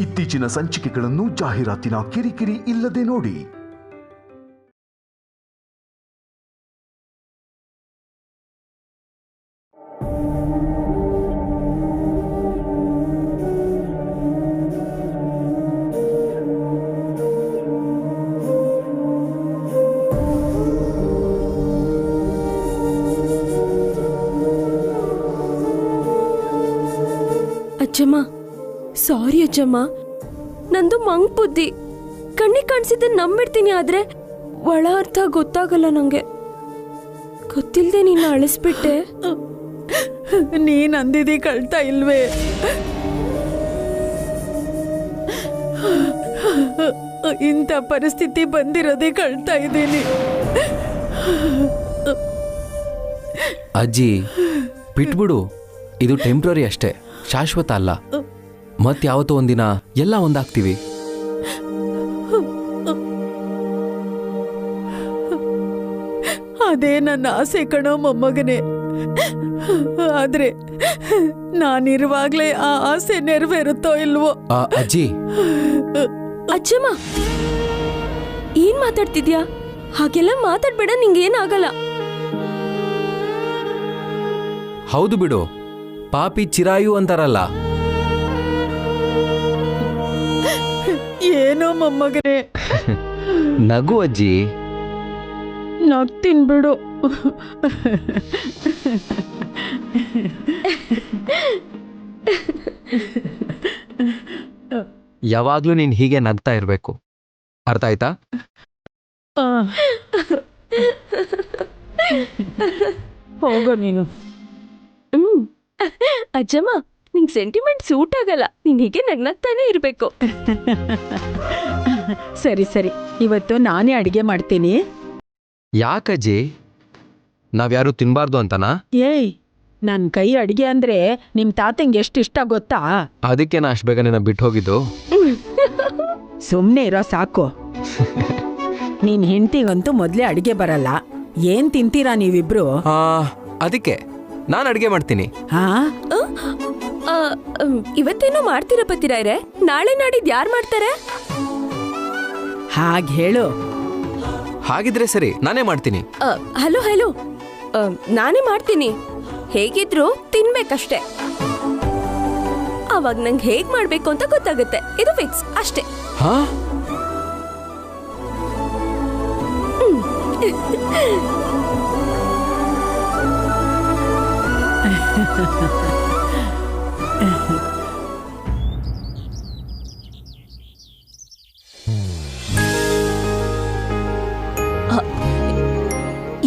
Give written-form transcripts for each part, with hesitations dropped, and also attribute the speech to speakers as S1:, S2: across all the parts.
S1: ಇತ್ತೀಚಿನ ಸಂಚಿಕೆಗಳನ್ನು ಜಾಹೀರಾತಿನ ಕಿರಿಕಿರಿ ಇಲ್ಲದೆ ನೋಡಿ.
S2: ಅಜ್ಜಮ್ಮ, ಸಾರಿ ಅಜ್ಜಮ್ಮ, ನಂದು ಮಂಗ್ ಬುದ್ಧಿ. ಕಣ್ಣಿಗೆ ಕಾಣಿಸಿದ್ದನ್ನು ನಂಬಿಡ್ತೀನಿ, ಆದ್ರೆ ಒಳ ಅರ್ಥ ಗೊತ್ತಾಗಲ್ಲ ನಂಗೆ. ಗೊತ್ತಿಲ್ಲದೆ ನಿನ್ನ ಅಳಿಸ್ಬಿಟ್ಟೆ.
S3: ನೀನ್ ಅಂದಿದಿ ಕಳ್ತಾ ಇಲ್ವೇ? ಇಂಥ ಪರಿಸ್ಥಿತಿ ಬಂದಿರೋದೇ ಕಳ್ತಾ ಇದ್ದೀನಿ.
S4: ಅಜ್ಜಿ ಬಿಟ್ಬಿಡು, ಇದು ಟೆಂಪ್ರರಿ ಅಷ್ಟೇ, ಶಾಶ್ವತ ಅಲ್ಲ. ಮತ್ ಯಾವತ್ತೋ ಒಂದಿನ ಎಲ್ಲ ಒಂದಾಗ್ತೀವಿ.
S3: ಅದೇ ನನ್ನ ಆಸೆ ಕಣೋ ಮೊಮ್ಮಗನೇ. ಆದ್ರೆ ನಾನಿರುವಾಗ್ಲೇ ಆ ಆಸೆ ನೆರವೇರುತ್ತೋ ಇಲ್ವೋ?
S4: ಅಜ್ಜಿ.
S2: ಅಜ್ಜಮ್ಮ, ಏನ್ ಮಾತಾಡ್ತಿದ್ಯಾ? ಹಾಗೆಲ್ಲ ಮಾತಾಡ್ಬೇಡ, ನಿಂಗೇನಾಗಲ್ಲ.
S4: ಹೌದು ಬಿಡು, ಪಾಪಿ ಚಿರಾಯು ಅಂತಾರಲ್ಲ.
S3: ಏನೋ ಮೊಮ್ಮಗನೇ,
S4: ನಗು ಅಜ್ಜಿ.
S3: ನಗ್ತೀನಿ ಬಿಡು.
S4: ಯಾವಾಗ್ಲೂ ನೀನ್ ಹೀಗೆ ನಗ್ತಾ ಇರ್ಬೇಕು, ಅರ್ಥ ಆಯ್ತಾ?
S3: ಹೋಗೋ ನೀನು.
S2: ಅಜ್ಜಮ್ಮ, ನಿಂಗ್ ಸೆಂಟಿಮೆಂಟ್ ಸೂಟ್ ಆಗಲ್ಲ. ನೀನ್ ಹೀಗೆ ನಗ್ನಗ್ತಾನೆ ಇರ್ಬೇಕು.
S3: ಸರಿ ಸರಿ, ಇವತ್ತು ನಾನೇ ಅಡಿಗೆ ಮಾಡ್ತೀನಿ.
S4: ಯಾಕಜ್ಜಿ, ನಾವ್ಯಾರು ತಿನ್ಬಾರ್ದು ಅಂತನಾ?
S3: ಏಯ್, ನನ್ನ ಕೈ ಅಡಿಗೆ ಅಂದ್ರೆ ನಿಮ್ ತಾತಂಗೆ ಎಷ್ಟು ಇಷ್ಟ ಗೊತ್ತಾ?
S4: ಅದಕ್ಕೆ ನಾ ಅಷ್ಟು ಬೇಗ ನಿನ್ನ ಬಿಟ್ಟು ಹೋಗಿದ್ದು.
S3: ಸುಮ್ನೆ ಇರೋ ಸಾಕು. ನೀನ್ ಹೆಂಡತಿಗಂತೂ ಮೊದ್ಲೇ ಅಡಿಗೆ ಬರಲ್ಲ. ಏನ್ ತಿಂತೀರಾ ನೀವಿಬ್ರು?
S4: ಅದಕ್ಕೆ ನಾನು ಅಡಿಗೆ ಮಾಡ್ತೀನಿ.
S3: ಹಾ,
S2: ಇವತ್ತೇನೋ ಮಾಡ್ತೀರ ಪತಿರಾಯ್ರೆ, ನಾಳೆ ನಾಡಿದ್ ಯಾರು ಮಾಡ್ತಾರೆ?
S3: ಹಾಗೆ ಹೇಳು.
S4: ಹಾಗಿದ್ರೆ ಸರಿ, ನಾನೇ ಮಾಡ್ತೀನಿ.
S2: ಹಲೋ ಹಲೋ, ನಾನೇ ಮಾಡ್ತೀನಿ. ಹೇಗಿದ್ರು ತಿನ್ಬೇಕಷ್ಟೆ. ಅವಾಗ ನಂಗೆ ಹೇಗ್ ಮಾಡ್ಬೇಕು ಅಂತ ಗೊತ್ತಾಗುತ್ತೆ. ಇದು ಫಿಕ್ಸ್ ಅಷ್ಟೇ.
S4: ಹಾ,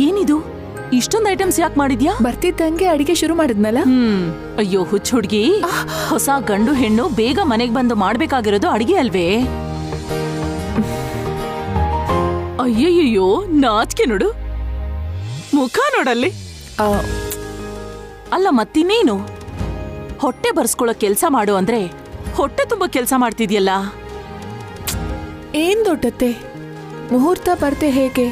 S5: ಏನಿದು? ಇಷ್ಟೊಂದು ಐಟಮ್ಸ್ ಯಾಕೆ ಮಾಡಿದ್ಯಾ?
S6: ಬರ್ತಿದ್ದಂಗೆ ಅಡಿಗೆ ಶುರು ಮಾಡಿದ್ನಲ್ಲ.
S5: ಅಯ್ಯೋ ಹುಚ್ಚ ಹುಡ್ಗಿ, ಹೊಸ ಗಂಡು ಹೆಣ್ಣು ಬೇಗ ಮನೆಗ್ ಬಂದು ಮಾಡ್ಬೇಕಾಗಿರೋದು ಅಡಿಗೆ ಅಲ್ವೇ? ಅಯ್ಯಯ್ಯೋ, ನಾಚಿಕೆ ನೋಡು, ಮುಖ ನೋಡಲ್ಲಿ. ಅಲ್ಲ ಮತ್ತಿನ್ನೇನು? ಹೊಟ್ಟೆ ಬರ್ಸ್ಕೊಳ್ಳೋ ಕೆಲ್ಸ ಮಾಡು ಅಂದ್ರೆ ಹೊಟ್ಟೆ ತುಂಬಾ ಕೆಲ್ಸ ಮಾಡ್ತಿದ್ಯಲ್ಲ.
S6: ಏನ್ ದೊಡ್ಡತ್ತೆ, ಮುಹೂರ್ತ ಬರ್ತೆ ಹೇಗೆ?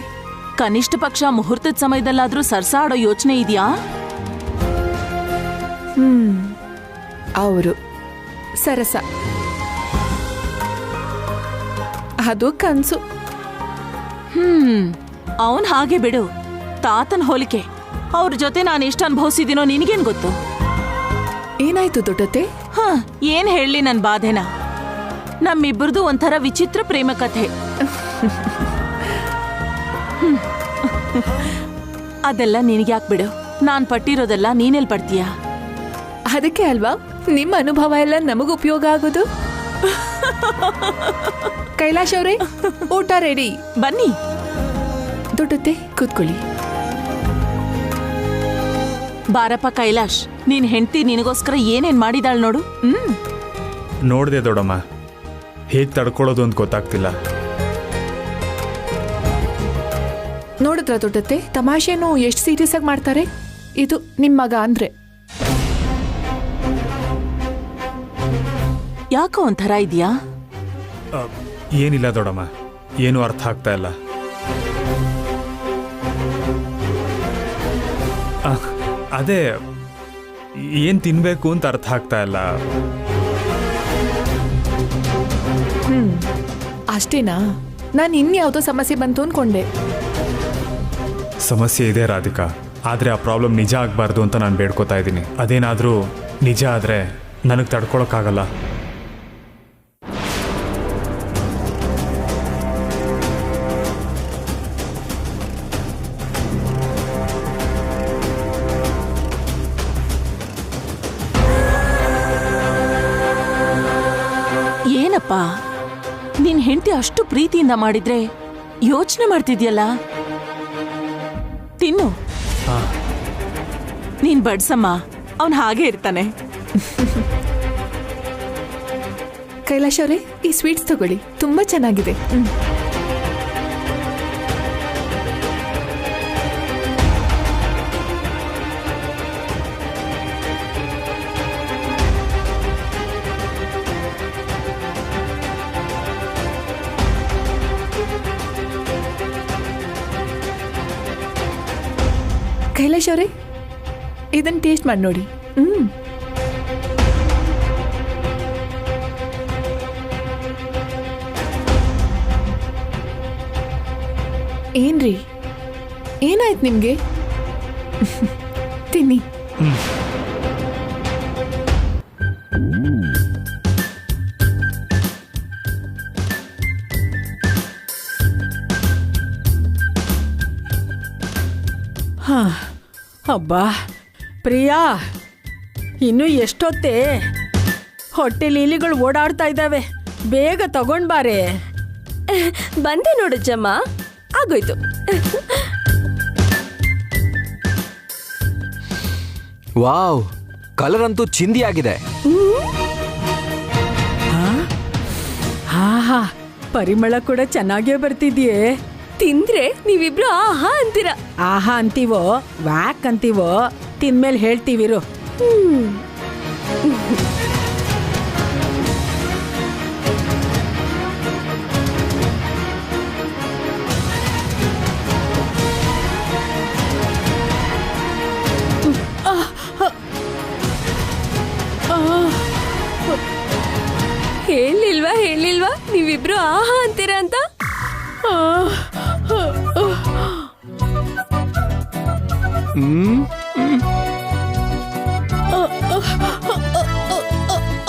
S5: ಕನಿಷ್ಠ ಪಕ್ಷ ಮುಹೂರ್ತದ ಸಮಯದಲ್ಲಾದ್ರೂ ಸರ್ಸಾಡೋ ಯೋಚನೆ ಇದೆಯಾ?
S6: ಅವರು ಸರಸ, ಅದು ಕನ್ಸು.
S5: ಅವನ್ ಹಾಗೆ ಬಿಡು, ತಾತನ್ ಹೋಲಿಕೆ. ಅವ್ರ ಜೊತೆ ನಾನು ಎಷ್ಟು ಅನುಭವಿಸಿದಿನೋ ನಿನಗೇನ್ ಗೊತ್ತು?
S6: ಏನಾಯ್ತು ದೊಡ್ಡತ್ತೆ?
S5: ಏನ್ ಹೇಳಲಿ ನನ್ ಬಾಧೆನ? ನಮ್ಮಿಬ್ಬರದು ಒಂಥರ ವಿಚಿತ್ರ ಪ್ರೇಮ ಕಥೆ. ಅದೆಲ್ಲ ನಿನಗ್ಯಾಕ್ ಬಿಡು, ನಾನ್ ಪಟ್ಟಿರೋದೆಲ್ಲ ನೀನೆಲ್ ಪಡ್ತೀಯ?
S6: ಅದಕ್ಕೆ ಅಲ್ವಾ ನಿಮ್ಮ ಅನುಭವ ಎಲ್ಲ ನಮಗ ಉಪಯೋಗ ಆಗೋದು. ಕೈಲಾಶ್ ಅವ್ರೆ, ಊಟ ರೆಡಿ.
S5: ಬನ್ನಿ.
S6: ದೊಡ್ಡತ್ತೆ ಕೂತ್ಕೊಳ್ಳಿ.
S5: ಬಾರಪ್ಪ ಕೈಲಾಶ್, ನೀನ್ ಹೆಂಡ್ತಿ ನಿನಗೋಸ್ಕರ ಏನೇನ್ ಮಾಡಿದಾಳ್ ನೋಡು.
S7: ನೋಡ್ದೆ ದೊಡ್ಡಮ್ಮ, ಹೇಗ್ ತಡ್ಕೊಳ್ಳೋದು ಅಂತ ಗೊತ್ತಾಗ್ತಿಲ್ಲ.
S6: ನೋಡಿದ್ರ ದೊಡ್ಡತ್ತೆ, ತಮಾಷೆನೂ ಎಷ್ಟು ಸೀರಿಯಸ್ ಆಗಿ ಮಾಡ್ತಾರೆ. ಇದು ನಿಮ್ ಮಗ ಅಂದ್ರೆ.
S5: ಯಾಕೋ ಒಂಥರ ಇದೆಯಾ?
S7: ಏನಿಲ್ಲ ದೊಡ್ಡಮ್ಮ, ಏನು ಅರ್ಥ ಆಗ್ತಾ ಇಲ್ಲ. ಅದೇ ಏನ್ ತಿನ್ಬೇಕು ಅಂತ ಅರ್ಥ ಆಗ್ತಾ ಇಲ್ಲ.
S6: ಅಷ್ಟೇನಾ? ನಾನು ಇನ್ಯಾವುದೋ ಸಮಸ್ಯೆ ಬಂತು ಅಂದ್ಕೊಂಡೆ.
S7: ಸಮಸ್ಯೆ ಇದೆ ರಾಧಿಕಾ, ಆದರೆ ಆ ಪ್ರಾಬ್ಲಮ್ ನಿಜ ಆಗಬಾರ್ದು ಅಂತ ನಾನು ಬೇಡ್ಕೋತಾ ಇದ್ದೀನಿ. ಅದೇನಾದರೂ ನಿಜ ಆದರೆ ನನಗೆ ತಡ್ಕೊಳಕ್ಕಾಗಲ್ಲ.
S5: ಏನಪ್ಪ, ನಿನ್ ಹೆಂಡತಿ ಅಷ್ಟು ಪ್ರೀತಿಯಿಂದ ಮಾಡಿದ್ರೆ ಯೋಚನೆ ಮಾಡ್ತಿದ್ಯಲ್ಲ? ತಿನ್ನು. ನೀನ್ ಬಡ್ಸಮ್ಮ, ಅವನ್ ಹಾಗೆ ಇರ್ತಾನೆ.
S6: ಕೈಲಾಶ್ ಅವರೇ, ಈ ಸ್ವೀಟ್ಸ್ ತಗೊಳ್ಳಿ, ತುಂಬಾ ಚೆನ್ನಾಗಿದೆ. ಕೈಲಾಶ್ ಅವರೇ, ಇದನ್ನ ಟೇಸ್ಟ್ ಮಾಡಿ ನೋಡಿ. ಏನ್ರಿ, ಏನಾಯ್ತು ನಿಮ್ಗೆ? ತಿನ್ನಿ.
S3: ಅಬ್ಬಾ ಪ್ರಿಯಾ, ಇನ್ನು ಎಷ್ಟೊತ್ತೇ? ಹೊಟ್ಟೆಲಿ ಇಲಿಗಳು ಓಡಾಡ್ತಾ ಇದ್ದಾವೆ, ಬೇಗ ತಗೊಂಡ್ ಬಾರೆ.
S2: ಬಂದೆ ನೋಡಜ್ಜಮ್ಮ, ಆಗೋಯ್ತು.
S4: ವಾವ್, ಕಲರ್ ಅಂತೂ ಚಿಂದಿ ಆಗಿದೆ.
S3: ಹಾ, ಪರಿಮಳ ಕೂಡ ಚೆನ್ನಾಗೇ ಬರ್ತಿದ್ಯೇ.
S2: ತಿಂದ್ರೆ ನೀವಿಬ್ರು ಆಹಾ ಅಂತೀರಾ.
S3: ಆಹಾ ಅಂತೀವೋ ವ್ಯಾಕ್ ಅಂತೀವೋ ತಿಂದ್ಮೇಲೆ ಹೇಳ್ತೀವಿರು.
S2: ಹೇಳಿಲ್ವಾ ನೀವಿಬ್ರು ಆಹಾ ಅಂತೀರಾ ಅಂತ?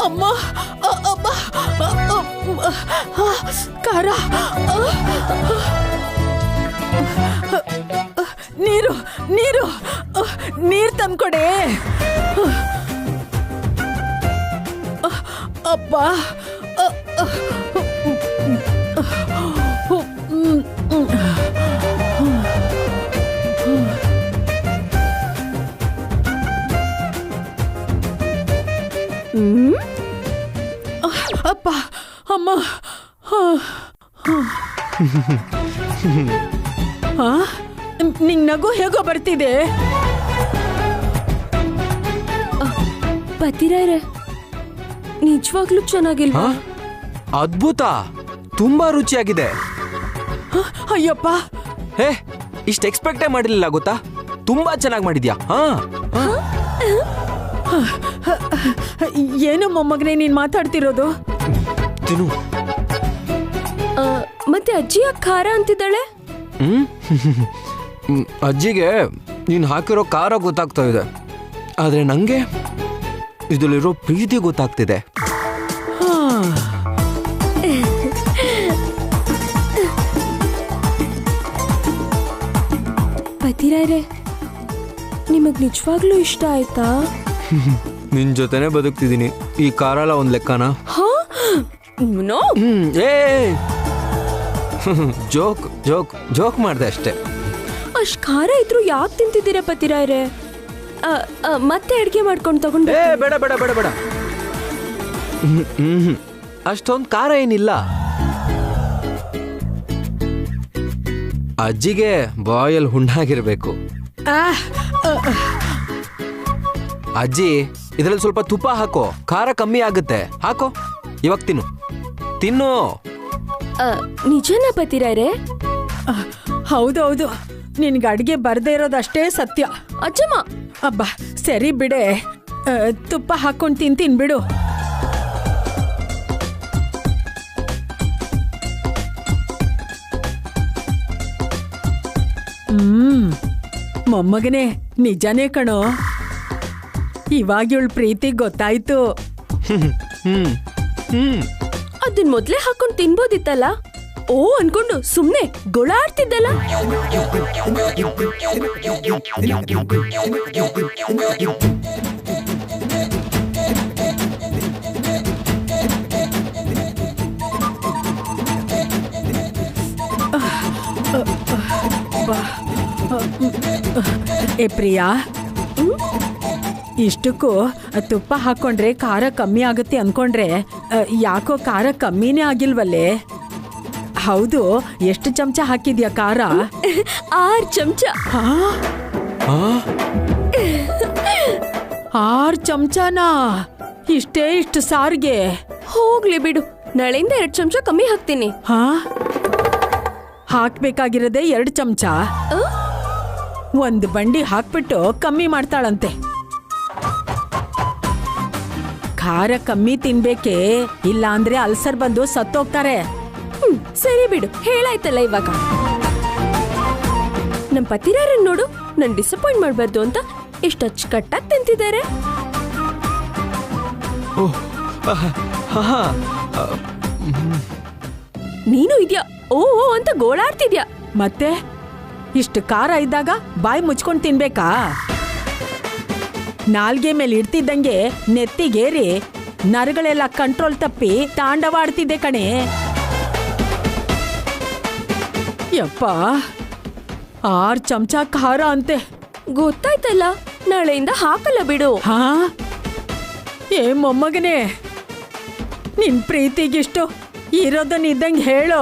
S3: ಅಮ್ಮ, ಖಾರ. ನೀರು ನೀರು ನೀರು ತಂದ್ಕೊಡೆ. ಅಪ್ಪ, ಅಪ್ಪ, ಅಮ್ಮ. ನಿಂಗ್ ನಗು ಹೇಗೋ ಬರ್ತಿದೆ.
S2: ಪತಿರಾಯ್ರೆ, ನಿಜವಾಗ್ಲೂ ಚೆನ್ನಾಗಿಲ್ವಾ?
S4: ಅದ್ಭುತ, ತುಂಬಾ ರುಚಿಯಾಗಿದೆ.
S3: ಅಯ್ಯಪ್ಪ,
S4: ಹೇ, ಇಷ್ಟು ಎಕ್ಸ್ಪೆಕ್ಟೇ ಮಾಡಿರ್ಲಿಲ್ಲ ಗೊತ್ತಾ? ತುಂಬಾ ಚೆನ್ನಾಗಿ ಮಾಡಿದ್ಯಾ.
S3: ಏನು ಮೊಮ್ಮಗನೇ ನೀನ್ ಮಾತಾಡ್ತಿರೋದು?
S4: ತಿನ್ನು.
S2: ಮತ್ತೆ ಅಜ್ಜಿ ಖಾರ ಅಂತಿದ್ದಾಳೆ.
S4: ಅಜ್ಜಿಗೆ ನೀನ್ ಹಾಕಿರೋ ಖಾರ ಗೊತ್ತಾಗ್ತಾ ಇದೆ, ಆದ್ರೆ ನಂಗೆ ಇದರಲ್ಲಿರೋ ಪ್ರೀತಿ ಗೊತ್ತಾಗ್ತಿದೆ.
S2: ಪತಿರಾಯ್ರೆ, ನಿಮಗ್ ನಿಜವಾಗ್ಲೂ ಇಷ್ಟ ಆಯ್ತಾ?
S4: ನಿನ್ ಜೊತೆನೆ ಬದುಕ್ತಿದ್ದೀನಿ, ಈ ಖಾರ ಎಲ್ಲ ಒಂದ್ ಲೆಕ್ಕನ? ಜೋಕ್ ಜೋಕ್ ಜೋಕ್ ಮಾಡ್ದೆ ಅಷ್ಟೇ.
S2: ಅಷ್ಟ್ ಖಾರ ಇದ್ರು ಯಾಕೆ ತಿಂತಿದ್ದೀರಾ ಪತಿರಾಯ್ರೆ? ಮತ್ತೆ ಅಡ್ಗೆ ಮಾಡ್ಕೊಂಡು ತಗೊಂಡು.
S4: ಬೇಡ ಬೇಡ ಬೇಡ ಬೇಡ, ಅಷ್ಟೊಂದು ಖಾರ ಏನಿಲ್ಲ. ಅಜ್ಜಿಗೆ ಬಾಯಲ್ಲಿ ಹುಣ್ಣಾಗಿರ್ಬೇಕು. ಅಜ್ಜಿ, ಇದ್ರಲ್ಲಿ ಸ್ವಲ್ಪ ತುಪ್ಪ ಹಾಕೋ, ಖಾರ ಕಮ್ಮಿ ಆಗುತ್ತೆ. ಹಾಕೋ, ಇವಾಗ ತಿನ್ನು ತಿನ್ನು.
S2: ನಿಜನಾ ಪತಿರಾಯ್ರೆ?
S3: ಹೌದೌದು, ನಿನ್ಗೆ ಅಡ್ಗೆ ಬರ್ದೇ ಇರೋದಷ್ಟೇ ಸತ್ಯ.
S2: ಅಜ್ಜಮ್ಮ,
S3: ಅಬ್ಬಾ ಸರಿ ಬಿಡೆ, ತುಪ್ಪ ಹಾಕೊಂಡು ತಿಂತೀನಿ ಬಿಡು. ಮೊಮ್ಮಗನೇ ನಿಜನೇ ಕಣೋ. ಇವಾಗ ಇವಳ ಪ್ರೀತಿ ಗೊತ್ತಾಯ್ತು.
S2: ಅದನ್ ಮೊದ್ಲೇ ಹಾಕೊಂಡ್ ತಿನ್ಬೋದಿತ್ತಲ್ಲ. ಓ ಅನ್ಕೊಂಡು ಸುಮ್ನೆ ಗೊಳಾಡ್ತಿದ್ದಲ್ಲ.
S3: ಏ ಪ್ರಿಯಾ, ಇಷ್ಟಕ್ಕೂ ತುಪ್ಪ ಹಾಕೊಂಡ್ರೆ ಖಾರ ಕಮ್ಮಿ ಆಗುತ್ತೆ ಅನ್ಕೊಂಡ್ರೆ ಯಾಕೋ ಖಾರ ಕಮ್ಮಿನೇ ಆಗಿಲ್ವಲ್ಲೇ? ಹೌದು, ಎಷ್ಟು ಚಮಚ ಹಾಕಿದ್ಯಾ ಖಾರ?
S2: 6 ಚಮಚ.
S3: 6 ಚಮಚನಾ? ಇಷ್ಟು ಸಾರಿಗೆ?
S2: ಹೋಗ್ಲಿ ಬಿಡು, ನಾಳೆಯಿಂದ 2 ಚಮಚ ಕಮ್ಮಿ ಹಾಕ್ತೀನಿ.
S3: ಹಾಕ್ಬೇಕಾಗಿರೋದೇ 2 ಚಮಚ. ಒಂದು ಬಂಡಿ ಹಾಕ್ಬಿಟ್ಟು ಕಮ್ಮಿ ಮಾಡ್ತಾಳಂತೆ. ಖಾರ ಕಮ್ಮಿ ತಿನ್ಬೇಕೆ, ಇಲ್ಲ ಅಂದ್ರೆ ಅಲ್ಸರ್ ಬಂದು ಸತ್ತೋಗ್ತಾರೆ.
S2: ಸರಿ ಬಿಡು, ಹೇಳಾಯ್ತಲ್ಲ ಇವಾಗ. ನಮ್ ಪತಿರಾರನ್ ನೋಡು, ನನ್ ಡಿಸಪಾಯಿಂಟ್ ಮಾಡ್ಬಾರ್ದು ಅಂತ ಎಷ್ಟು ಅಚ್ಚುಕಟ್ಟಾಗಿ ತಿಂತಿದ್ದಾರೆ. ನೀನು ಇದ್ಯಾ ಓ ಅಂತ ಗೋಳಾಡ್ತಿದ್ಯಾ.
S3: ಮತ್ತೆ ಇಷ್ಟು ಖಾರ ಇದ್ದಾಗ ಬಾಯಿ ಮುಚ್ಕೊಂಡು ತಿನ್ಬೇಕಾ? ನಾಲ್ಗೆ ಮೇಲೆ ಇಡ್ತಿದ್ದಂಗೆ ನೆತ್ತಿಗೇರಿ ನರಗಳೆಲ್ಲ ಕಂಟ್ರೋಲ್ ತಪ್ಪಿ ತಾಂಡವಾಡ್ತಿದ್ದೆ ಕಣೆ. ಯಪ್ಪ, 6 ಚಮಚ ಖಾರ ಅಂತೆ.
S2: ಗೊತ್ತಾಯ್ತಲ್ಲ, ನಾಳೆಯಿಂದ ಹಾಕಲ್ಲ ಬಿಡು.
S3: ಏ ಮೊಮ್ಮಗನೇ, ನಿನ್ ಪ್ರೀತಿಗಿಷ್ಟು ಇರೋದನ್ನ ಇದ್ದಂಗೆ ಹೇಳೋ.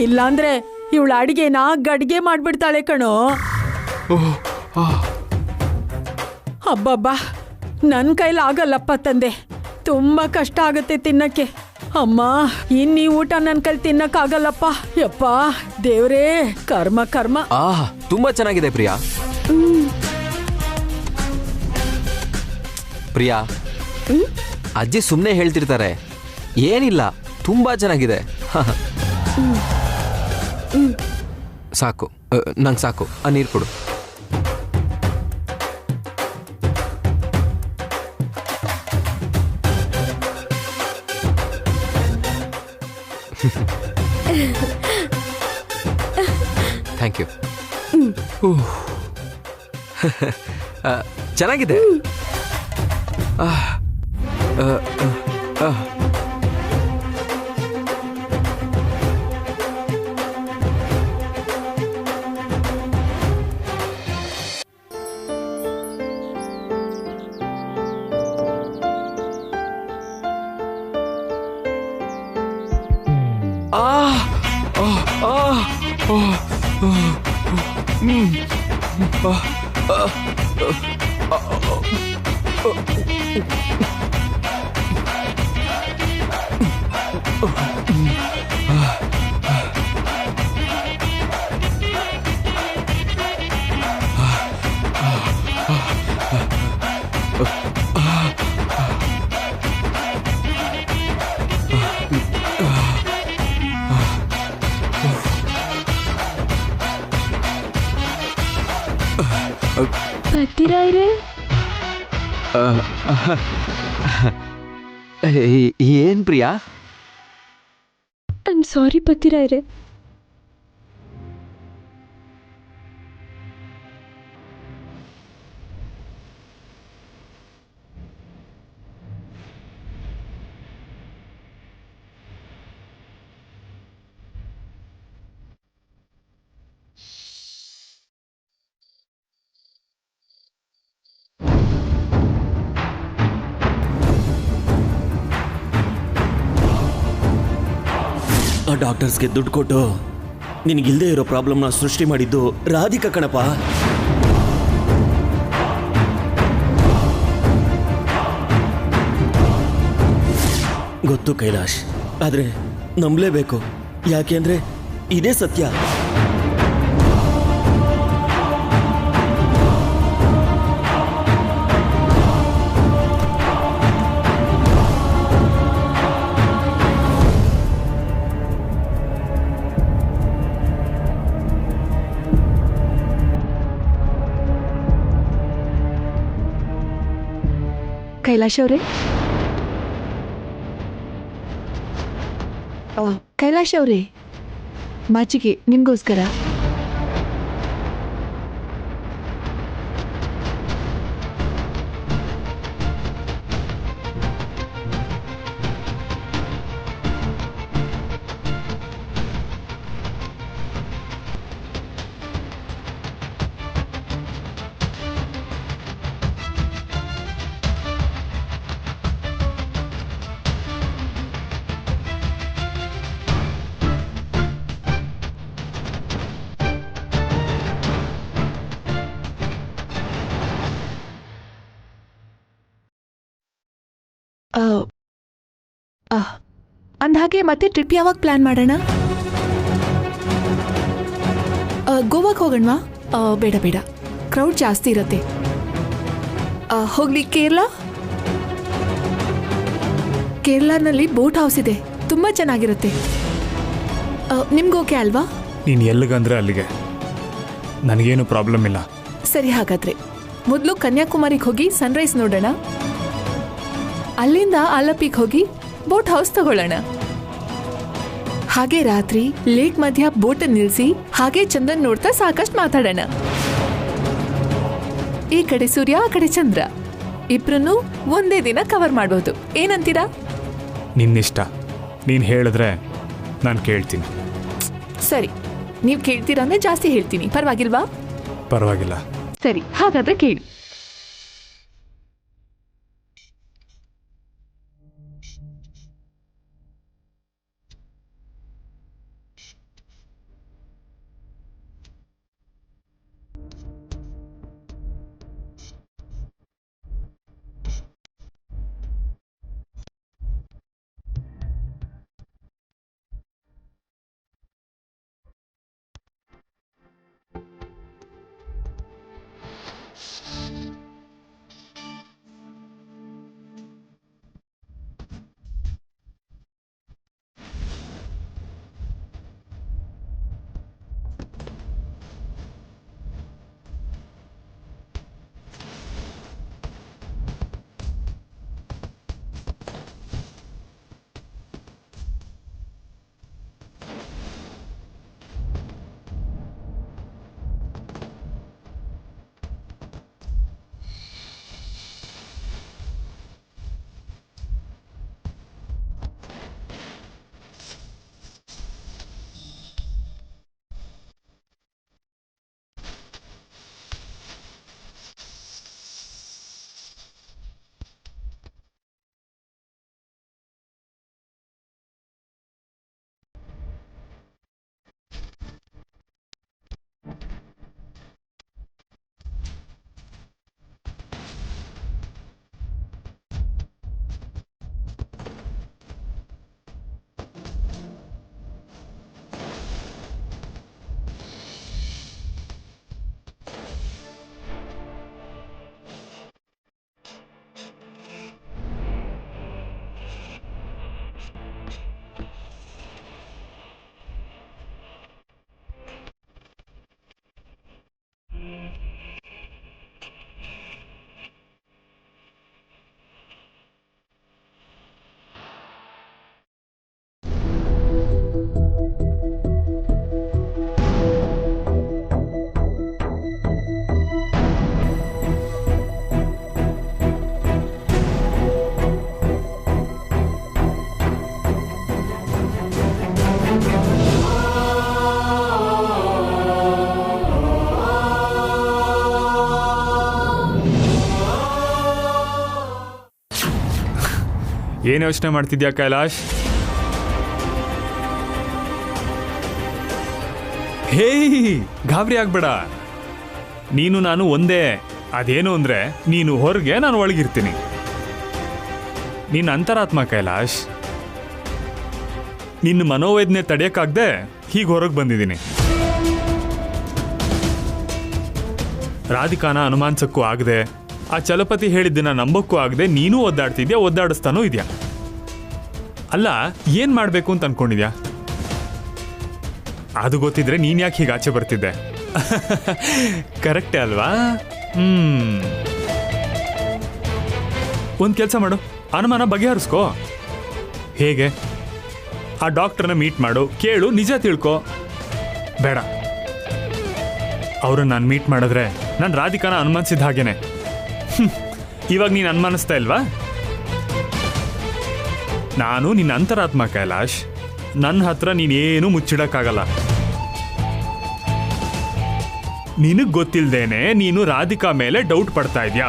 S3: ಇಲ್ಲಾಂದ್ರೆ ಇವಳ ಅಡಿಗೆನ ಗಡಿಗೆ ಮಾಡ್ಬಿಡ್ತಾಳೆ ಕಣೋ. ಅಬ್ಬಬ್ಬಾ, ನನ್ನ ಕೈಲಿ ಆಗಲ್ಲಪ್ಪ ತಂದೆ. ತುಂಬಾ ಕಷ್ಟ ಆಗತ್ತೆ ತಿನ್ನಕ್ಕೆ. ಅಮ್ಮ, ಇನ್ ಈ ಊಟ ನನ್ನ ಕೈಲಿ ತಿನ್ನಕ್ಕಾಗಲ್ಲಪ್ಪ. ಯಪ್ಪ ದೇವ್ರೇ, ಕರ್ಮ ಕರ್ಮ.
S4: ತುಂಬಾ ಚೆನ್ನಾಗಿದೆ ಪ್ರಿಯಾ. ಪ್ರಿಯಾ, ಅಜ್ಜಿ ಸುಮ್ಮನೆ ಹೇಳ್ತಿರ್ತಾರೆ, ಏನಿಲ್ಲ, ತುಂಬಾ ಚೆನ್ನಾಗಿದೆ. ಸಾಕು, ನಂಗೆ ಸಾಕು. ಆ ನೀರು ಕೊಡು. Thank you. ಚೆನ್ನಾಗಿದೆ.
S2: ಪತಿರಾಯ್ರೆ,
S4: ಏನ್ ಪ್ರಿಯಾ?
S2: ಐ ಆಮ್ ಸಾರಿ ಪತಿರಾಯ್ರೆ.
S8: ಆ ಡಾಕ್ಟರ್ಸ್ಗೆ ದುಡ್ಡು ಕೊಟ್ಟು ನಿನಗಿಲ್ದೇ ಇರೋ ಪ್ರಾಬ್ಲಮ್ನ ಸೃಷ್ಟಿ ಮಾಡಿದ್ದು ರಾಧಿಕಾ ಕಣಪ್ಪ. ಗೊತ್ತು ಕೈಲಾಶ್, ಆದರೆ ನಂಬಲೇಬೇಕು. ಯಾಕೆ ಅಂದರೆ ಇದೇ ಸತ್ಯ.
S6: ಕೈಲಾಶ್ ಅವರೇ, ಕೈಲಾಶ್ ಅವರೇ, ಮಾಚಿಗೆ ನಿಮ್ಗೋಸ್ಕರ. ಅಂದಹಾಗೆ ಮತ್ತೆ ಟ್ರಿಪ್ ಯಾವಾಗ ಪ್ಲಾನ್ ಮಾಡೋಣ? ಗೋವಾಗೆ ಹೋಗೋಣವಾ? ಬೇಡ ಬೇಡ, ಕ್ರೌಡ್ ಜಾಸ್ತಿ ಇರತ್ತೆ. ಹೋಗ್ಲಿ ಕೇರಳನಲ್ಲಿ ಬೋಟ್ ಹೌಸ್ ಇದೆ, ತುಂಬ ಚೆನ್ನಾಗಿರುತ್ತೆ. ನಿಮ್ಗೆ ಓಕೆ ಅಲ್ವಾ?
S7: ನೀನು ಎಲ್ಲಿಗಂದ್ರೆ ಅಲ್ಲಿಗೆ, ನನಗೇನು ಪ್ರಾಬ್ಲಮ್ ಇಲ್ಲ.
S6: ಸರಿ, ಹಾಗಾದ್ರೆ ಮೊದಲು ಕನ್ಯಾಕುಮಾರಿಗೆ ಹೋಗಿ ಸನ್ರೈಸ್ ನೋಡೋಣ. ಅಲ್ಲಿಂದ ಆಲಪಿಗೆ ಹೋಗಿ ಬೋಟ್ ಹೌಸ್ ತಗೊಳ್ಳೋಣ. ಹಾಗೆ ರಾತ್ರಿ ಲೇಕ್ ಮಧ್ಯ ಬೋಟ್ ನಿಲ್ಲಿಸಿ ಹಾಗೆ ಚಂದ್ರನ್ ನೋಡ್ತಾ ಸಾಕಷ್ಟು ಮಾತಾಡೋಣ. ಈ ಕಡೆ ಸೂರ್ಯ, ಆ ಕಡೆ ಚಂದ್ರ, ಇಬ್ರನ್ನು ಒಂದೇ ದಿನ ಕವರ್ ಮಾಡ್ಬೋದು. ಏನಂತೀರಾ?
S7: ನಿನ್ನಿಷ್ಟ, ನೀನು ಹೇಳಿದ್ರೆ ನಾನು ಕೇಳ್ತೀನಿ.
S6: ಸರಿ, ನೀವು ಕೇಳ್ತೀರಾ ಅಂದ್ರೆ ಜಾಸ್ತಿ ಹೇಳ್ತೀನಿ, ಪರವಾಗಿಲ್ವಾ?
S7: ಪರವಾಗಿಲ್ಲ.
S6: ಸರಿ, ಹಾಗಾದ್ರೆ ಕೇಳಿ.
S7: ಏನು ಯೋಚನೆ ಮಾಡ್ತಿದ್ಯಾ ಕೈಲಾಶ್? ಹೇಯ್, ಗಾಬರಿ ಆಗ್ಬೇಡ. ನೀನು ನಾನು ಒಂದೇ. ಅದೇನು ಅಂದ್ರೆ ನೀನು ಹೊರಗೆ, ನಾನು ಒಳಗಿರ್ತೀನಿ. ನೀನು ಅಂತರಾತ್ಮ ಕೈಲಾಶ್. ನಿನ್ನ ಮನೋವೇದನೆ ತಡೆಯಕ್ಕಾಗದೆ ಹೀಗೆ ಹೊರಗೆ ಬಂದಿದ್ದೀನಿ. ರಾಧಿಕಾನ ಅನುಮಾನಿಸಕ್ಕೂ ಆಗದೆ, ಆ ಚಲಪತಿ ಹೇಳಿದ್ದನ್ನ ನಂಬಕ್ಕೂ ಆಗದೆ ನೀನೂ ಒದ್ದಾಡ್ತಿದ್ಯಾ, ಒದ್ದಾಡಿಸ್ತಾನೂ ಇದೆಯಾ. ಅಲ್ಲ, ಏನ್ ಮಾಡ್ಬೇಕು ಅಂತ ಅನ್ಕೊಂಡಿದ್ಯಾ? ಅದು ಗೊತ್ತಿದ್ರೆ ನೀನ್ ಯಾಕೆ ಹೀಗೆ ಆಚೆ ಬರ್ತಿದ್ದೆ? ಕರೆಕ್ಟೇ ಅಲ್ವಾ? ಒಂದು ಕೆಲಸ ಮಾಡು, ಅನುಮಾನ ಬಗೆಹರಿಸ್ಕೋ. ಹೇಗೆ? ಆ ಡಾಕ್ಟರ್ನ ಮೀಟ್ ಮಾಡು, ಕೇಳು, ನಿಜ ತಿಳ್ಕೊ. ಬೇಡ, ಅವ್ರನ್ನ ನಾನು ಮೀಟ್ ಮಾಡಿದ್ರೆ ನಾನು ರಾಧಿಕಾನ ಅನುಮಾನಿಸಿದ ಹಾಗೇನೆ. ಇವಾಗ ನೀನು ಅನುಮಾನಿಸ್ತಾ ಇಲ್ವಾ? ನಾನು ನಿನ್ನ ಅಂತರಾತ್ಮ ಕೈಲಾಶ್. ನನ್ನ ಹತ್ರ ನೀನೇನು ಮುಚ್ಚಿಡಕ್ಕಾಗಲ್ಲ. ನಿನಗ್ ಗೊತ್ತಿಲ್ದೇನೆ ನೀನು ರಾಧಿಕಾ ಮೇಲೆ ಡೌಟ್ ಪಡ್ತಾ ಇದ್ಯಾ?